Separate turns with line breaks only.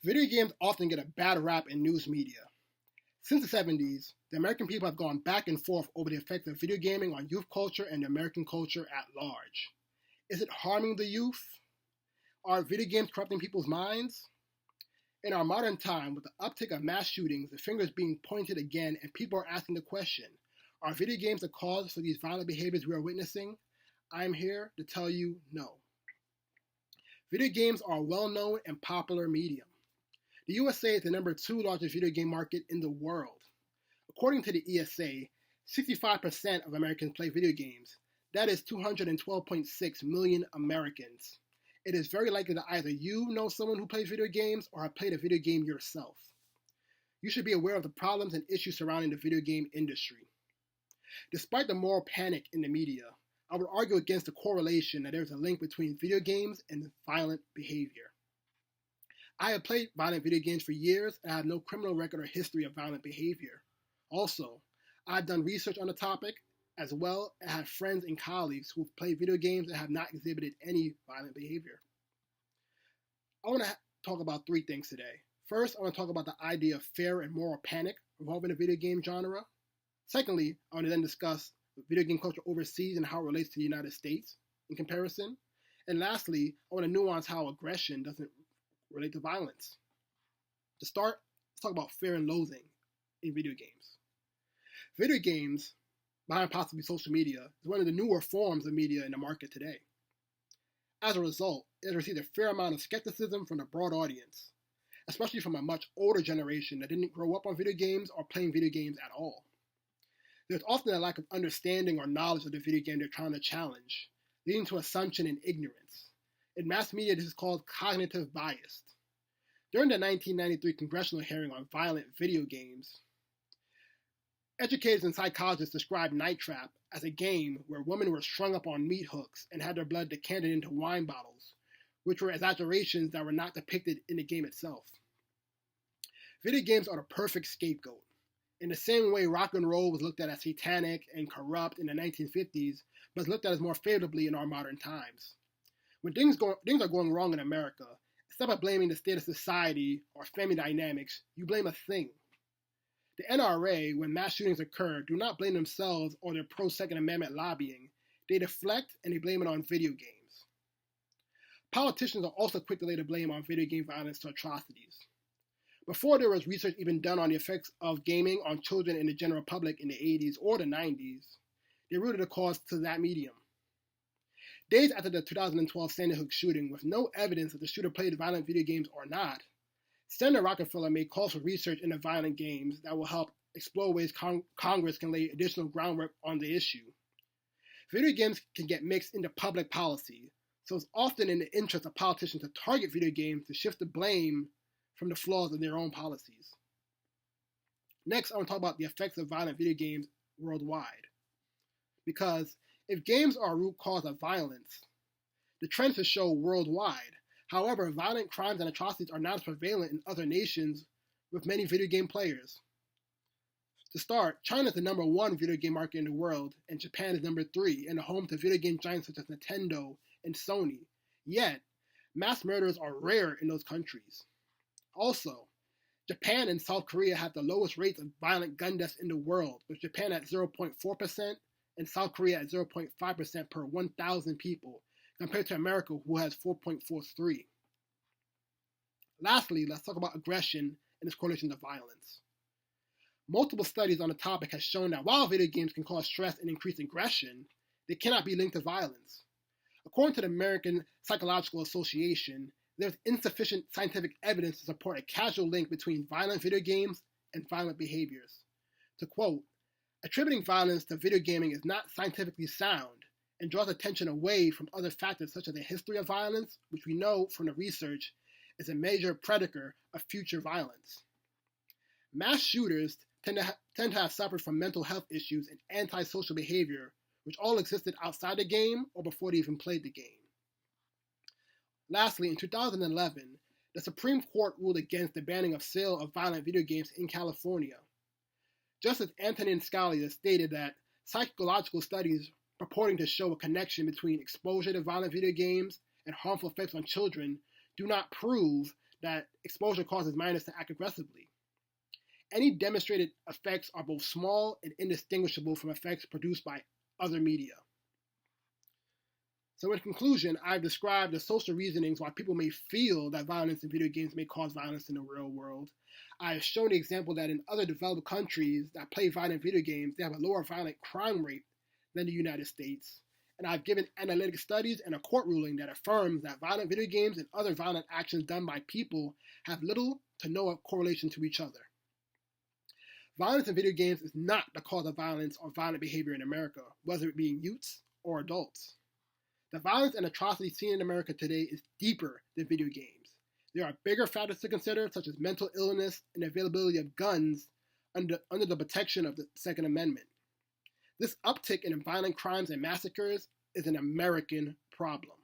Video games often get a bad rap in news media. Since the 70s, the American people have gone back and forth over the effects of video gaming on youth culture and the American culture at large. Is it harming the youth? Are video games corrupting people's minds? In our modern time, with the uptick of mass shootings, the finger is being pointed again, and people are asking the question, are video games the cause for these violent behaviors we are witnessing? I'm here to tell you no. Video games are a well-known and popular medium. The USA is the number 2 largest video game market in the world. According to the ESA, 65% of Americans play video games. That is 212.6 million Americans. It is very likely that either you know someone who plays video games or have played a video game yourself. You should be aware of the problems and issues surrounding the video game industry. Despite the moral panic in the media, I would argue against the correlation that there is a link between video games and violent behavior. I have played violent video games for years and I have no criminal record or history of violent behavior. Also, I've done research on the topic as well and have friends and colleagues who have played video games and have not exhibited any violent behavior. I want to talk about 3 things today. First, I want to talk about the idea of fear and moral panic involving the video game genre. Secondly, I want to then discuss video game culture overseas and how it relates to the United States in comparison. And lastly, I want to nuance how aggression doesn't relate to violence. To start, let's talk about fear and loathing in video games. Video games, behind possibly social media, is one of the newer forms of media in the market today. As a result, it has received a fair amount of skepticism from the broad audience, especially from a much older generation that didn't grow up on video games or playing video games at all. There's often a lack of understanding or knowledge of the video game they're trying to challenge, leading to assumption and ignorance. In mass media, this is called cognitive bias. During the 1993 congressional hearing on violent video games, educators and psychologists described Night Trap as a game where women were strung up on meat hooks and had their blood decanted into wine bottles, which were exaggerations that were not depicted in the game itself. Video games are the perfect scapegoat. In the same way rock and roll was looked at as satanic and corrupt in the 1950s, but is looked at as more favorably in our modern times. When things are going wrong in America, instead of blaming the state of society or family dynamics, you blame a thing. The NRA, when mass shootings occur, do not blame themselves or their pro-Second Amendment lobbying. They deflect and they blame it on video games. Politicians are also quick to lay the blame on video game violence to atrocities. Before there was research even done on the effects of gaming on children and the general public in the 80s or the 90s, they rooted the cause to that medium. Days after the 2012 Sandy Hook shooting, with no evidence that the shooter played violent video games or not, Senator Rockefeller made calls for research into violent games that will help explore ways Congress can lay additional groundwork on the issue. Video games can get mixed into public policy, so it's often in the interest of politicians to target video games to shift the blame from the flaws of their own policies. Next, I want to talk about the effects of violent video games worldwide. Because if games are a root cause of violence, the trends show worldwide. However, violent crimes and atrocities are not as prevalent in other nations with many video game players. To start, China is the number 1 video game market in the world, and Japan is number 3, and the home to video game giants such as Nintendo and Sony. Yet, mass murders are rare in those countries. Also, Japan and South Korea have the lowest rates of violent gun deaths in the world, with Japan at 0.4% and South Korea at 0.5% per 1,000 people, compared to America, who has 4.43. Lastly, let's talk about aggression and its correlation to violence. Multiple studies on the topic have shown that while video games can cause stress and increase aggression, they cannot be linked to violence. According to the American Psychological Association, there's insufficient scientific evidence to support a causal link between violent video games and violent behaviors. To quote, attributing violence to video gaming is not scientifically sound and draws attention away from other factors such as a history of violence, which we know from the research is a major predictor of future violence. Mass shooters tend to have suffered from mental health issues and antisocial behavior, which all existed outside the game or before they even played the game. Lastly, in 2011, the Supreme Court ruled against the banning of sale of violent video games in California. Justice Antonin Scalia stated that psychological studies purporting to show a connection between exposure to violent video games and harmful effects on children do not prove that exposure causes minors to act aggressively. Any demonstrated effects are both small and indistinguishable from effects produced by other media. So in conclusion, I've described the social reasonings why people may feel that violence in video games may cause violence in the real world. I have shown the example that in other developed countries that play violent video games, they have a lower violent crime rate than the United States. And I've given analytic studies and a court ruling that affirms that violent video games and other violent actions done by people have little to no correlation to each other. Violence in video games is not the cause of violence or violent behavior in America, whether it be youths or adults. The violence and atrocity seen in America today is deeper than video games. There are bigger factors to consider, such as mental illness and availability of guns under the protection of the Second Amendment. This uptick in violent crimes and massacres is an American problem.